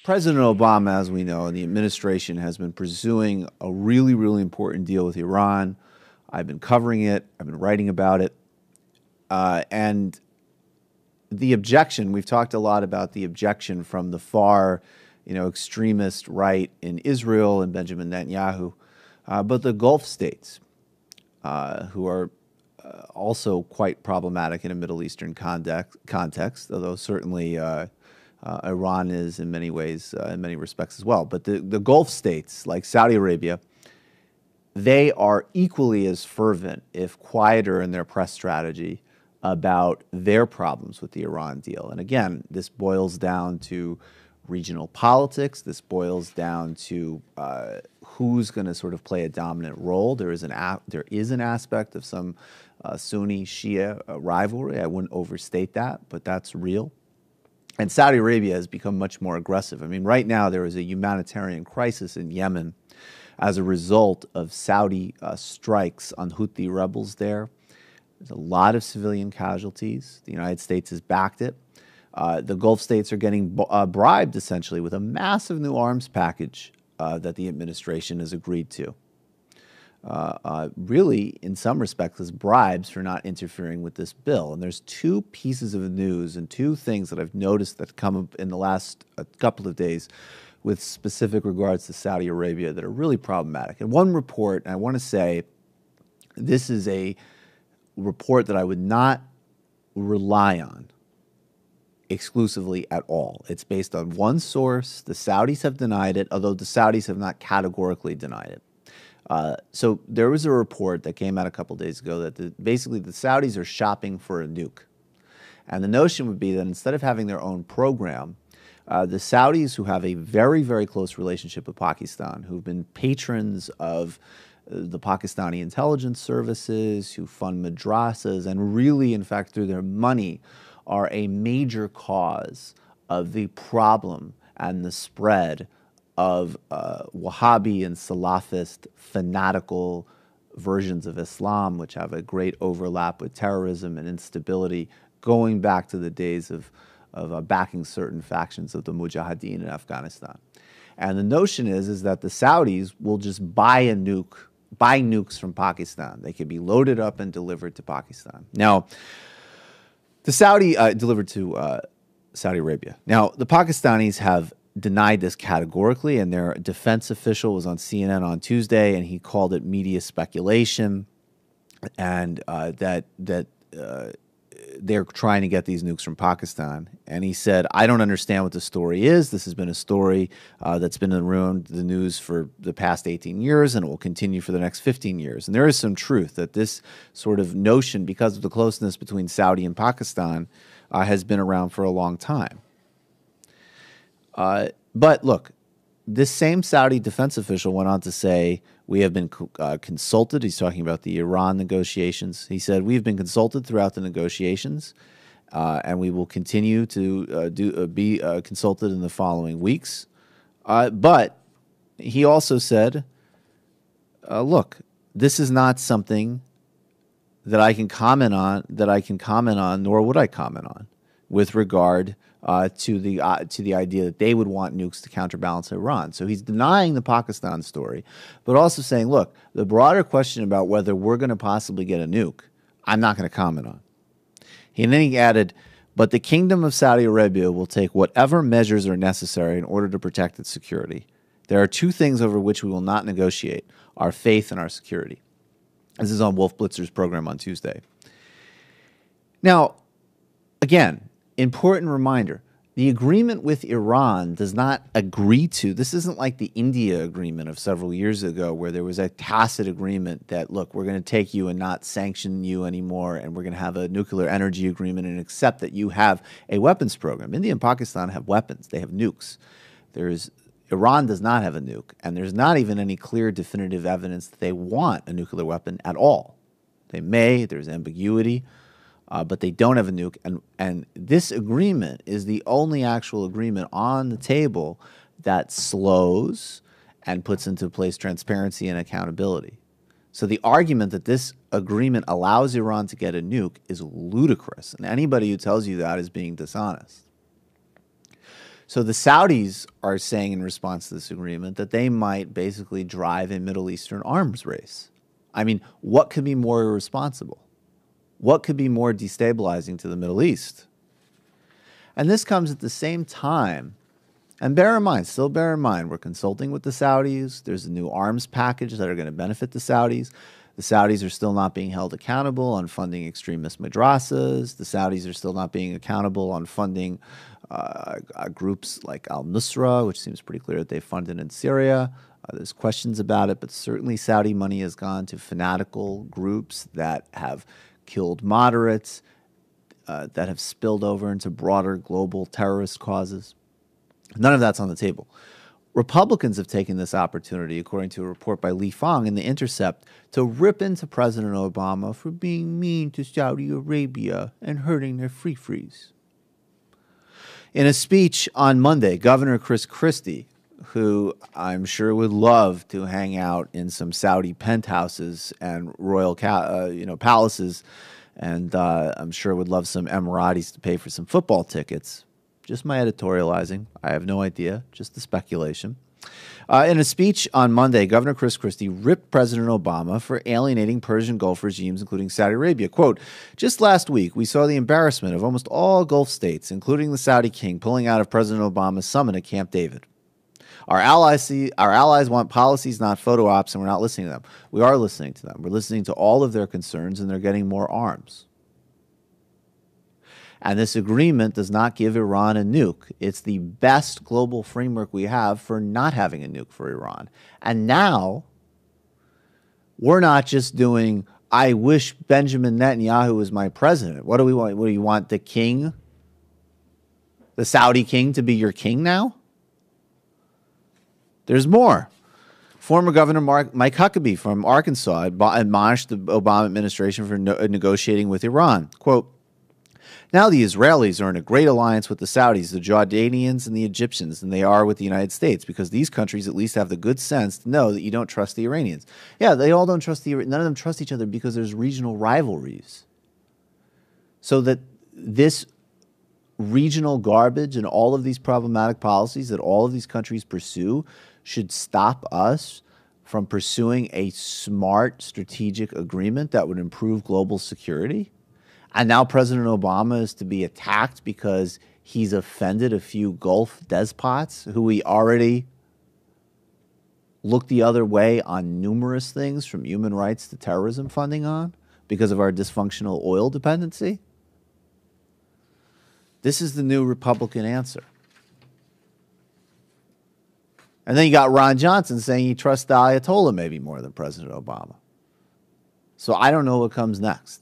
President Obama, as we know, and the administration has been pursuing a really, really important deal with Iran. I've been covering it. I've been writing about it. And the objection, we've talked a lot about the objection from the far, extremist right in Israel and Benjamin Netanyahu, but the Gulf states, who are also quite problematic in a Middle Eastern context, although certainly Iran is in many ways, in many respects as well. But the Gulf states, like Saudi Arabia, they are equally as fervent, if quieter in their press strategy, about their problems with the Iran deal. And again, this boils down to regional politics. This boils down to who's going to sort of play a dominant role. There is an aspect of some Sunni-Shia rivalry. I wouldn't overstate that, but that's real. And Saudi Arabia has become much more aggressive. I mean, right now there is a humanitarian crisis in Yemen as a result of Saudi strikes on Houthi rebels there. There's a lot of civilian casualties. The United States has backed it. The Gulf states are getting bribed, essentially, with a massive new arms package that the administration has agreed to. Really, in some respects, as bribes for not interfering with this bill. And there's two pieces of news and two things that I've noticed that come up in the last couple of days with specific regards to Saudi Arabia that are really problematic. And one report, and I want to say this is a report that I would not rely on exclusively at all. It's based on one source. The Saudis have denied it, although the Saudis have not categorically denied it. So there was a report that came out a couple days ago that basically the Saudis are shopping for a nuke. And the notion would be that instead of having their own program, the Saudis, who have a very, very close relationship with Pakistan, who've been patrons of the Pakistani intelligence services, who fund madrasas, and really, in fact, through their money, are a major cause of the problem and the spread of Wahhabi and Salafist fanatical versions of Islam, which have a great overlap with terrorism and instability, going back to the days of backing certain factions of the Mujahideen in Afghanistan. And the notion is that the Saudis will just buy nukes from Pakistan. They could be loaded up and delivered to Pakistan. Now, the delivered to Saudi Arabia. Now, the Pakistanis have denied this categorically, and their defense official was on CNN on Tuesday, and he called it media speculation, and that they're trying to get these nukes from Pakistan. And he said, I don't understand what the story is. This has been a story that's been around the news for the past 18 years, and it will continue for the next 15 years. And there is some truth that this sort of notion, because of the closeness between Saudi and Pakistan, has been around for a long time. But look, this same Saudi defense official went on to say, we have been consulted. He's talking about the Iran negotiations. He said, we have been consulted throughout the negotiations, and we will continue to be consulted in the following weeks. But he also said, look, this is not something that I can comment on, nor would I comment on, with regard to the idea that they would want nukes to counterbalance Iran. So he's denying the Pakistan story, but also saying, look, the broader question about whether we're going to possibly get a nuke, I'm not going to comment on. And then he added, but the Kingdom of Saudi Arabia will take whatever measures are necessary in order to protect its security. There are two things over which we will not negotiate, our faith and our security. This is on Wolf Blitzer's program on Tuesday. Now, again, important reminder, the agreement with Iran does not agree to, this isn't like the India agreement of several years ago where there was a tacit agreement that, look, we're going to take you and not sanction you anymore, and we're going to have a nuclear energy agreement and accept that you have a weapons program. India and Pakistan have weapons. They have nukes. Iran does not have a nuke, and there's not even any clear definitive evidence that they want a nuclear weapon at all. They may, there's ambiguity. But they don't have a nuke, and this agreement is the only actual agreement on the table that slows and puts into place transparency and accountability. So the argument that this agreement allows Iran to get a nuke is ludicrous, and anybody who tells you that is being dishonest. So the Saudis are saying in response to this agreement that they might basically drive a Middle Eastern arms race. I mean, what could be more irresponsible? What could be more destabilizing to the Middle East? And this comes at the same time. And still bear in mind, we're consulting with the Saudis. There's a new arms package that are going to benefit the Saudis. The Saudis are still not being held accountable on funding extremist madrasas. The Saudis are still not being accountable on funding groups like al-Nusra, which seems pretty clear that they funded in Syria. There's questions about it, but certainly Saudi money has gone to fanatical groups that have killed moderates, that have spilled over into broader global terrorist causes. None of that's on the table. Republicans have taken this opportunity, according to a report by Li Fang in The Intercept, to rip into President Obama for being mean to Saudi Arabia and hurting their free-frees. In a speech on Monday, Governor Chris Christie, who I'm sure would love to hang out in some Saudi penthouses and royal palaces, and I'm sure would love some Emiratis to pay for some football tickets. Just my editorializing. I have no idea, just the speculation. In a speech on Monday, Governor Chris Christie ripped President Obama for alienating Persian Gulf regimes, including Saudi Arabia. Quote, just last week, we saw the embarrassment of almost all Gulf states, including the Saudi king, pulling out of President Obama's summit at Camp David. Our allies want policies, not photo ops, and we're not listening to them. We are listening to them. We're listening to all of their concerns, and they're getting more arms. And this agreement does not give Iran a nuke. It's the best global framework we have for not having a nuke for Iran. And now, we're not just doing, I wish Benjamin Netanyahu was my president. What do we want? What do you want, the king, the Saudi king, to be your king now? There's more. Former Governor Mike Huckabee from Arkansas admonished the Obama administration for negotiating with Iran. Quote, now the Israelis are in a great alliance with the Saudis, the Jordanians, and the Egyptians than they are with the United States, because these countries at least have the good sense to know that you don't trust the Iranians. Yeah, they all don't trust none of them trust each other because there's regional rivalries. So that this regional garbage and all of these problematic policies that all of these countries pursue should stop us from pursuing a smart strategic agreement that would improve global security. And now President Obama is to be attacked because he's offended a few Gulf despots who we already looked the other way on numerous things, from human rights to terrorism funding, on because of our dysfunctional oil dependency. This is the new Republican answer. And then you got Ron Johnson saying he trusts the Ayatollah maybe more than President Obama. So I don't know what comes next.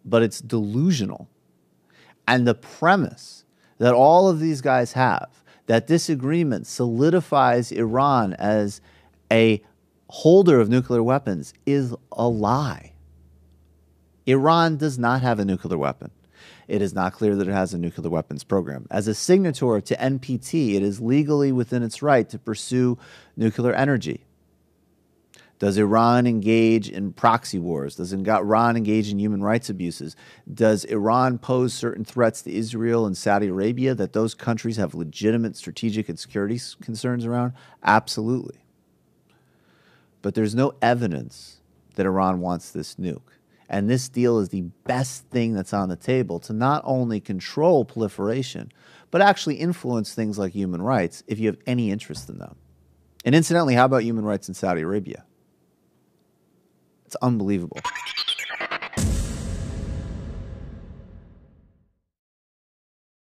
But it's delusional. And the premise that all of these guys have, that this agreement solidifies Iran as a holder of nuclear weapons, is a lie. Iran does not have a nuclear weapon. It is not clear that it has a nuclear weapons program. As a signatory to NPT, it is legally within its right to pursue nuclear energy. Does Iran engage in proxy wars? Does Iran engage in human rights abuses? Does Iran pose certain threats to Israel and Saudi Arabia that those countries have legitimate strategic and security concerns around? Absolutely. But there's no evidence that Iran wants this nuke. And this deal is the best thing that's on the table to not only control proliferation, but actually influence things like human rights if you have any interest in them. And incidentally, how about human rights in Saudi Arabia? It's unbelievable.